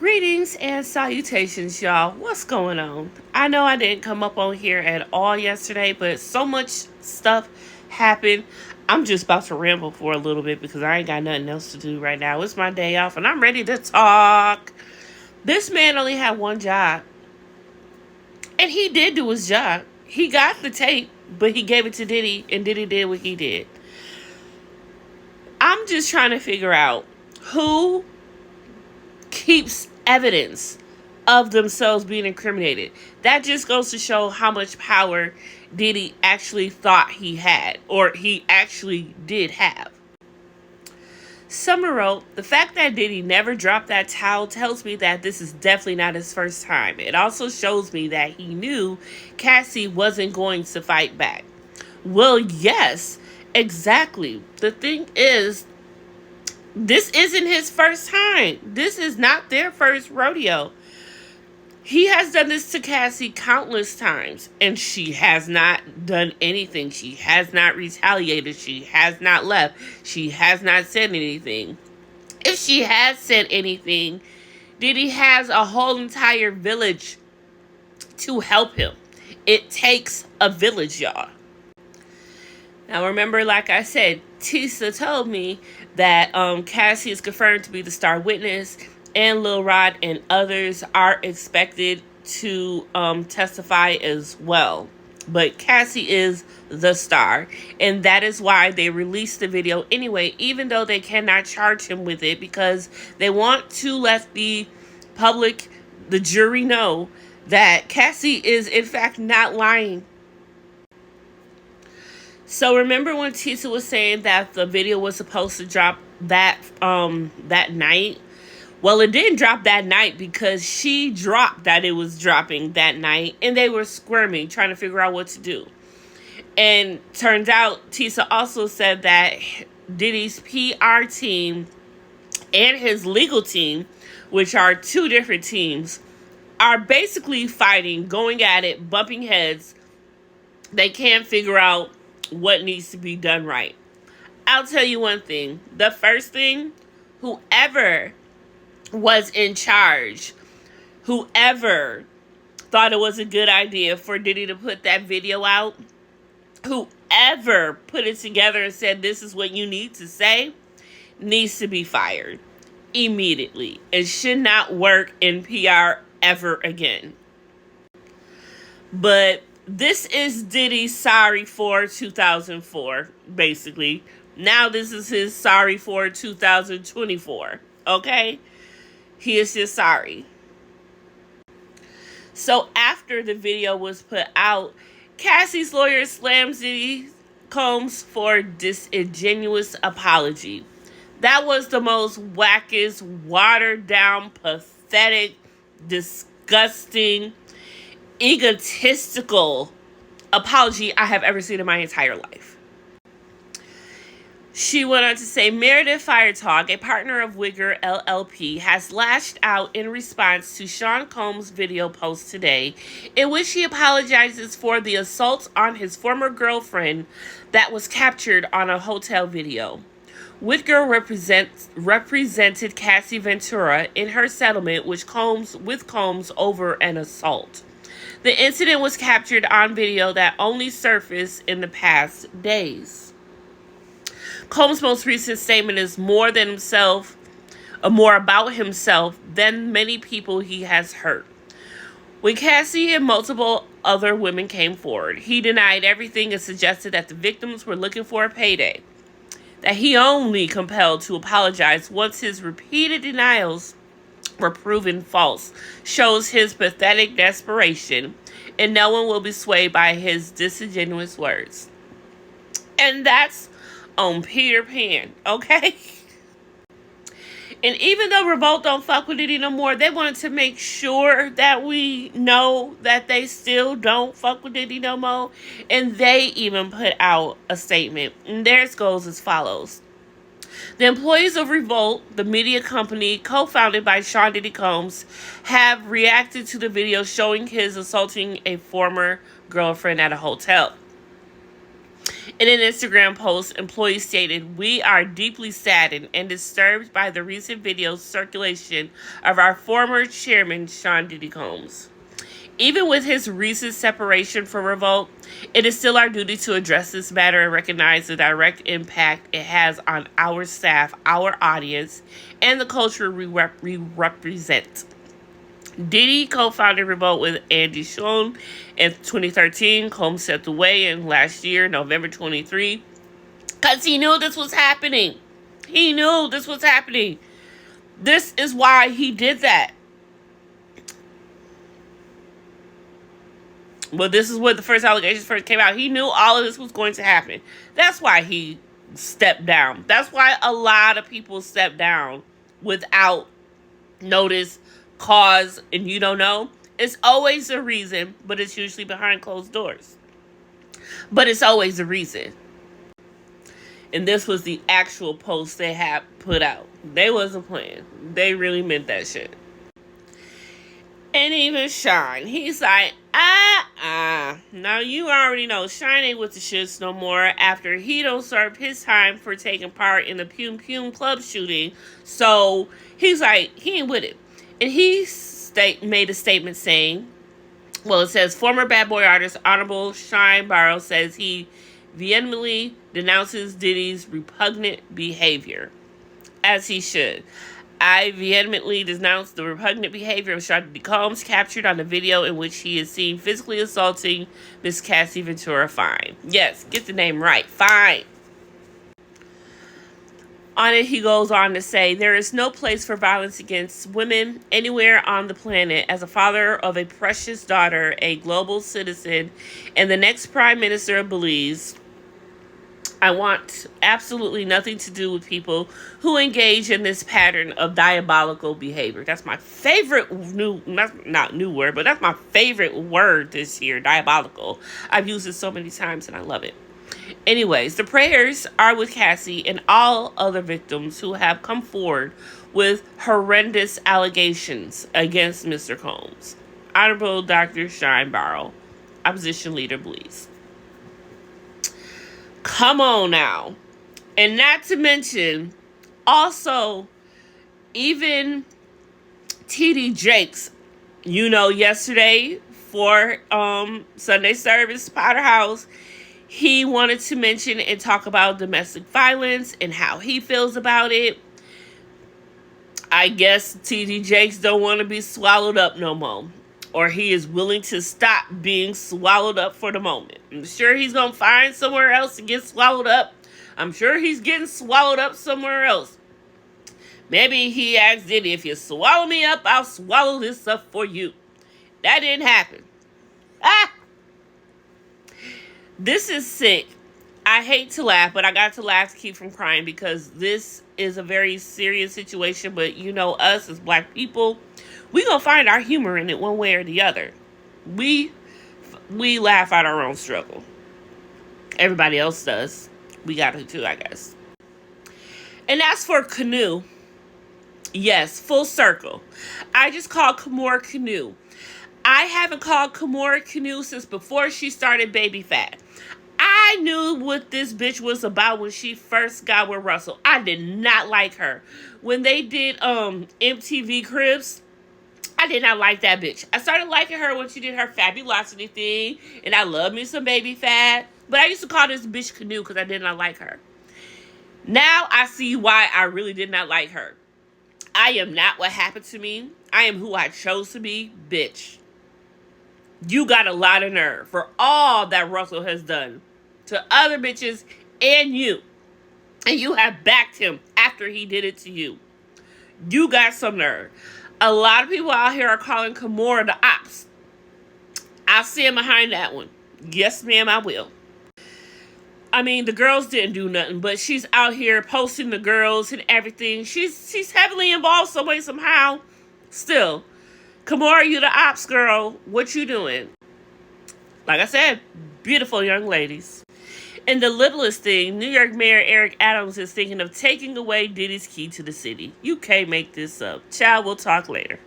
Greetings and salutations, y'all. What's going on? I know I didn't come up on here at all yesterday, but so much stuff happened. I'm just about to ramble for a little bit because I ain't got nothing else to do right now. It's my day off and I'm ready to talk. This man only had one job. And he did do his job. He got the tape, but he gave it to Diddy, and Diddy did what he did. I'm just trying to figure out who keeps evidence of themselves being incriminated. That just goes to show how much power Diddy actually thought he had, or he actually did have. Summer wrote, the fact that Diddy never dropped that towel tells me that this is definitely not his first time. It also shows me that he knew Cassie wasn't going to fight back. Well, yes, exactly. The thing is, this isn't his first time. This is not their first rodeo. He has done this to Cassie countless times, and she has not done anything. She has not retaliated. She has not left. She has not said anything. If she has said anything, Diddy has a whole entire village to help him. It takes a village, y'all. Now remember, like I said, Tisa told me that Cassie is confirmed to be the star witness, and Lil Rod and others are expected to testify as well. But Cassie is the star, and that is why they released the video anyway, even though they cannot charge him with it, because they want to let the public, the jury, know that Cassie is in fact not lying. So remember when Tisa was saying that the video was supposed to drop that night? Well, it didn't drop that night because she dropped that it was dropping that night, and they were squirming, trying to figure out what to do. And turns out Tisa also said that Diddy's PR team and his legal team, which are two different teams, are basically fighting, going at it, bumping heads. They can't figure out what needs to be done right. I'll tell you one thing. The first thing, whoever was in charge, whoever thought it was a good idea for Diddy to put that video out, whoever put it together and said this is what you need to say, needs to be fired immediately. It should not work in PR ever again. But this is Diddy's sorry for 2004, basically. Now this is his sorry for 2024, okay? He is just sorry. So after the video was put out, Cassie's lawyer slams Diddy Combs for disingenuous apology. That was the most wackest, watered down, pathetic, disgusting, egotistical apology I have ever seen in my entire life. She went on to say, Meredith Firetalk, a partner of Wigger LLP, has lashed out in response to Sean Combs' video post today, in which he apologizes for the assault on his former girlfriend that was captured on a hotel video. Whitger represented Cassie Ventura in her settlement with Combs over an assault. The incident was captured on video that only surfaced in the past days. Combs' most recent statement is more about himself than many people he has hurt. When Cassie and multiple other women came forward, he denied everything and suggested that the victims were looking for a payday, that he only compelled to apologize once his repeated denials were proven false, shows his pathetic desperation, and no one will be swayed by his disingenuous words. And that's on Peter Pan, okay? And even though Revolt don't fuck with Diddy no more, they wanted to make sure that we know that they still don't fuck with Diddy no more. And they even put out a statement. And theirs goes as follows. The employees of Revolt, the media company co-founded by Sean Diddy Combs, have reacted to the video showing his assaulting a former girlfriend at a hotel. In an Instagram post, employees stated, "We are deeply saddened and disturbed by the recent video circulation of our former chairman, Sean Diddy Combs. Even with his recent separation from Revolt, it is still our duty to address this matter and recognize the direct impact it has on our staff, our audience, and the culture we represent." Diddy co-founded Revolt with Andy Schoen in 2013. Combs stepped away in last year, November 23, because he knew this was happening. He knew this was happening. This is why he did that. Well, this is when the first allegations first came out. He knew all of this was going to happen. That's why he stepped down. That's why a lot of people step down without notice, cause, and you don't know. It's always a reason, but it's usually behind closed doors. But it's always a reason. And this was the actual post they had put out. They wasn't playing. They really meant that shit. And even Shine, he's like, Now you already know Shine ain't with the shits no more after he don't serve his time for taking part in the Pum Pum Club shooting. So he's like, he ain't with it. And he made a statement saying, well, it says, former Bad Boy artist Honorable Shine Barrow says he vehemently denounces Diddy's repugnant behavior, as he should. "I vehemently denounce the repugnant behavior of Sean Diddy Combs captured on the video in which he is seen physically assaulting Miss Cassie Ventura Fine." Yes, get the name right. Fine. On it, he goes on to say, "There is no place for violence against women anywhere on the planet. As a father of a precious daughter, a global citizen, and the next prime minister of Belize, I want absolutely nothing to do with people who engage in this pattern of diabolical behavior." That's my favorite not new word, but that's my favorite word this year, diabolical. I've used it so many times and I love it. Anyways, the prayers are with Cassie and all other victims who have come forward with horrendous allegations against Mr. Combs. Honorable Dr. Shine Barrow, opposition leader, Belize. Come on now. And not to mention, also, even T.D. Jakes, yesterday for Sunday service, Potter House, he wanted to mention and talk about domestic violence and how he feels about it. I guess T.D. Jakes don't want to be swallowed up no more. Or he is willing to stop being swallowed up for the moment. I'm sure he's going to find somewhere else to get swallowed up. I'm sure he's getting swallowed up somewhere else. Maybe he asked Diddy, "If you swallow me up, I'll swallow this up for you." That didn't happen. This is sick. I hate to laugh, but I got to laugh to keep from crying because this is a very serious situation. But us as black people, we gonna find our humor in it one way or the other. We laugh at our own struggle. Everybody else does. We got to too, I guess. And as for Canoe, yes, full circle. I just called Kimora Canoe. I haven't called Kimora Canoe since before she started Baby Fat. I knew what this bitch was about when she first got with Russell. I did not like her. When they did MTV Cribs, I did not like that bitch. I started liking her when she did her Fabulosity thing, and I love me some Baby Fat. But I used to call this bitch Canoe because I did not like her. Now I see why I really did not like her. I am not what happened to me. I am who I chose to be, bitch. You got a lot of nerve for all that Russell has done to other bitches and you. And you have backed him after he did it to you. You got some nerve. A lot of people out here are calling Kimora the ops. I'll stand behind that one. Yes, ma'am, I will. I mean, the girls didn't do nothing, but she's out here posting the girls and everything. She's heavily involved some way, somehow. Still, Kimora, you the ops girl. What you doing? Like I said, beautiful young ladies. And the littlest thing, New York Mayor Eric Adams is thinking of taking away Diddy's key to the city. You can't make this up. Ciao, we'll talk later.